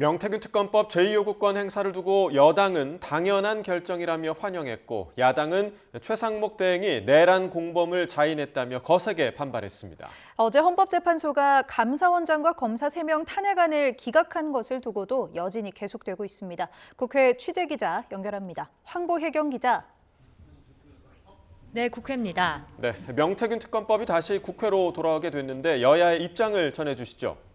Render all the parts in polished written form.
명태균 특검법 제2요구권 행사를 두고 여당은 당연한 결정이라며 환영했고 야당은 최상목 대행이 내란 공범을 자인했다며 거세게 반발했습니다. 어제 헌법재판소가 감사원장과 검사 3명 탄핵안을 기각한 것을 두고도 여진이 계속되고 있습니다. 국회 취재기자 연결합니다. 황보혜경 기자. 네, 국회입니다. 네, 명태균 특검법이 다시 국회로 돌아오게 됐는데 여야의 입장을 전해주시죠.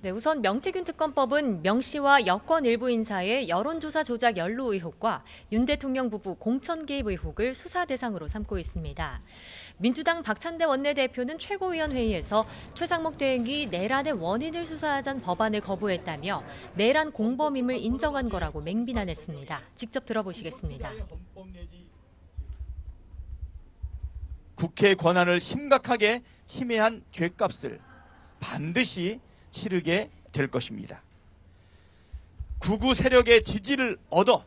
네, 우선 명태균 특검법은 명 씨와 여권 일부 인사의 여론조사 조작 연루 의혹과 윤 대통령 부부 공천 개입 의혹을 수사 대상으로 삼고 있습니다. 민주당 박찬대 원내대표는 최고위원회의에서 최상목 대행이 내란의 원인을 수사하자는 법안을 거부했다며 내란 공범임을 인정한 거라고 맹비난했습니다. 직접 들어보시겠습니다. 국회 권한을 심각하게 침해한 죄값을 반드시 치르게 될 것입니다. 극우 세력의 지지를 얻어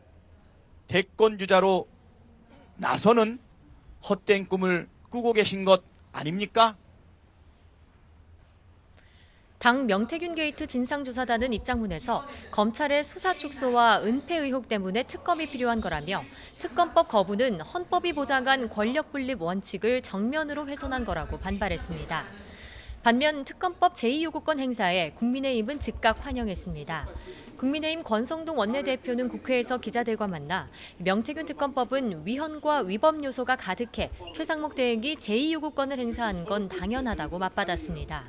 대권주자로 나서는 헛된 꿈을 꾸고 계신 것 아닙니까? 당 명태균 게이트 진상조사단은 입장문에서 검찰의 수사 축소와 은폐 의혹 때문에 특검이 필요한 거라며 특검법 거부는 헌법이 보장한 권력 분립 원칙을 정면으로 훼손한 거라고 반발했습니다. 반면 특검법 제2요구권 행사에 국민의힘은 즉각 환영했습니다. 국민의힘 권성동 원내대표는 국회에서 기자들과 만나 명태균 특검법은 위헌과 위법 요소가 가득해 최상목 대행이 제2요구권을 행사한 건 당연하다고 맞받았습니다.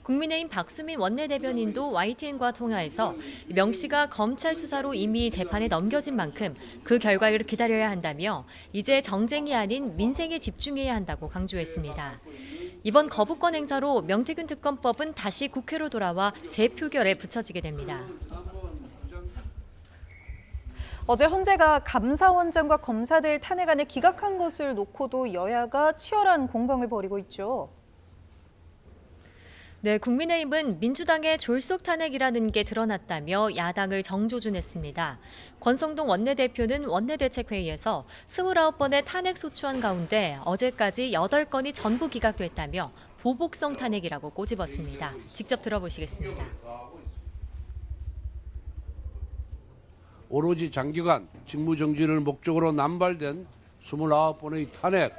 국민의힘 박수민 원내대변인도 YTN과 통화에서 명 씨가 검찰 수사로 이미 재판에 넘겨진 만큼 그 결과를 기다려야 한다며 이제 정쟁이 아닌 민생에 집중해야 한다고 강조했습니다. 이번 거부권 행사로 명태균 특검법은 다시 국회로 돌아와 재표결에 붙여지게 됩니다. 어제 헌재가 감사원장과 검사들 탄핵안을 기각한 것을 놓고도 여야가 치열한 공방을 벌이고 있죠. 네, 국민의힘은 민주당의 졸속 탄핵이라는 게 드러났다며 야당을 정조준했습니다. 권성동 원내대표는 원내대책회의에서 29번의 탄핵 소추안 가운데 어제까지 8건이 전부 기각됐다며 보복성 탄핵이라고 꼬집었습니다. 직접 들어보시겠습니다. 오로지 장기간 직무정지를 목적으로 남발된 29번의 탄핵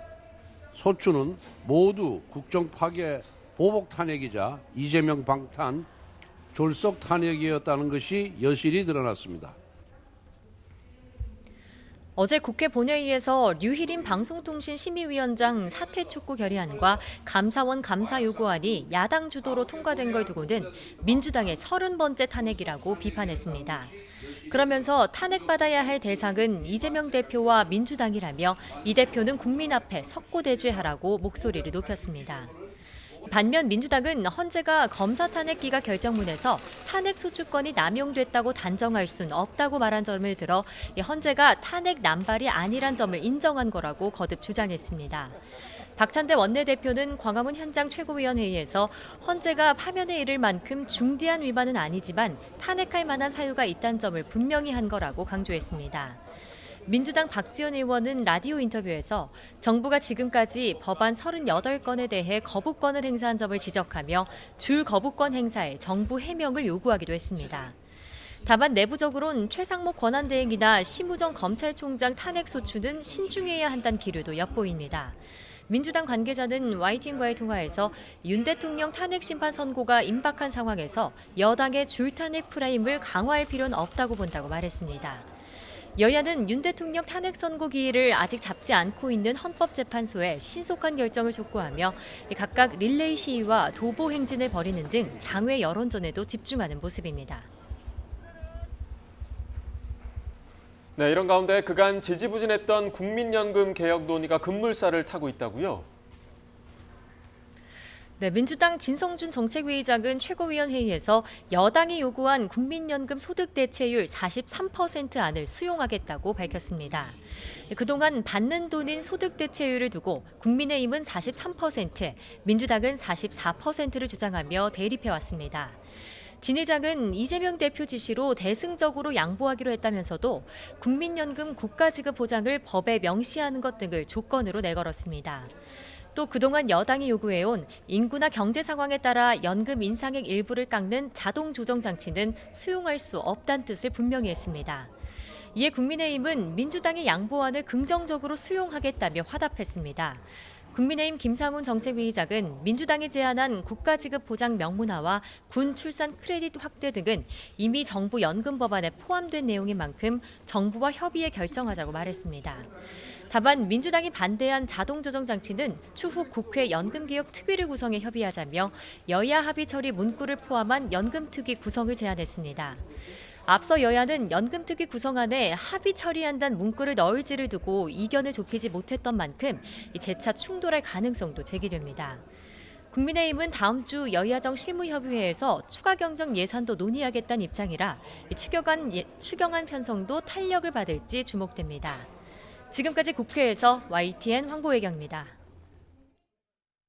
소추는 모두 국정 파괴 보복 탄핵이자 이재명 방탄 졸속 탄핵이었다는 것이 여실히 드러났습니다. 어제 국회 본회의에서 류희림 방송통신심의위원장 사퇴 촉구 결의안과 감사원 감사 요구안이 야당 주도로 통과된 걸 두고는 민주당의 30번째 탄핵이라고 비판했습니다. 그러면서 탄핵받아야 할 대상은 이재명 대표와 민주당이라며 이 대표는 국민 앞에 석고대죄하라고 목소리를 높였습니다. 반면 민주당은 헌재가 검사 탄핵 기각 결정문에서 탄핵 소추권이 남용됐다고 단정할 순 없다고 말한 점을 들어 헌재가 탄핵 남발이 아니란 점을 인정한 거라고 거듭 주장했습니다. 박찬대 원내대표는 광화문 현장 최고위원회의에서 헌재가 파면에 이를 만큼 중대한 위반은 아니지만 탄핵할 만한 사유가 있다는 점을 분명히 한 거라고 강조했습니다. 민주당 박지원 의원은 라디오 인터뷰에서 정부가 지금까지 법안 38건에 대해 거부권을 행사한 점을 지적하며 줄 거부권 행사에 정부 해명을 요구하기도 했습니다. 다만 내부적으로는 최상목 권한대행이나 심우정 검찰총장 탄핵 소추는 신중해야 한다는 기류도 엿보입니다. 민주당 관계자는 YTN과의 통화에서 윤 대통령 탄핵 심판 선고가 임박한 상황에서 여당의 줄 탄핵 프레임을 강화할 필요는 없다고 본다고 말했습니다. 여야는 윤 대통령 탄핵 선고 기일을 아직 잡지 않고 있는 헌법재판소에 신속한 결정을 촉구하며 각각 릴레이 시위와 도보 행진을 벌이는 등 장외 여론전에도 집중하는 모습입니다. 네, 이런 가운데 그간 지지부진했던 국민연금 개혁 논의가 급물살을 타고 있다고요? 네, 민주당 진성준 정책위의장은 최고위원회의에서 여당이 요구한 국민연금 소득대체율 43% 안을 수용하겠다고 밝혔습니다. 그동안 받는 돈인 소득대체율을 두고 국민의힘은 43%, 민주당은 44%를 주장하며 대립해왔습니다. 진 의장은 이재명 대표 지시로 대승적으로 양보하기로 했다면서도 국민연금 국가지급 보장을 법에 명시하는 것 등을 조건으로 내걸었습니다. 또 그동안 여당이 요구해온 인구나 경제 상황에 따라 연금 인상액 일부를 깎는 자동 조정 장치는 수용할 수 없다는 뜻을 분명히 했습니다. 이에 국민의힘은 민주당의 양보안을 긍정적으로 수용하겠다며 화답했습니다. 국민의힘 김상훈 정책위의장은 민주당이 제안한 국가지급 보장 명문화와 군 출산 크레딧 확대 등은 이미 정부 연금 법안에 포함된 내용인 만큼 정부와 협의해 결정하자고 말했습니다. 다만 민주당이 반대한 자동조정 장치는 추후 국회 연금개혁 특위를 구성해 협의하자며 여야 합의 처리 문구를 포함한 연금특위 구성을 제안했습니다. 앞서 여야는 연금특위 구성안에 합의 처리한다는 문구를 넣을지를 두고 이견을 좁히지 못했던 만큼 재차 충돌할 가능성도 제기됩니다. 국민의힘은 다음 주 여야정 실무협의회에서 추가 경정 예산도 논의하겠다는 입장이라 추경안 편성도 탄력을 받을지 주목됩니다. 지금까지 국회에서 YTN 황보혜경입니다.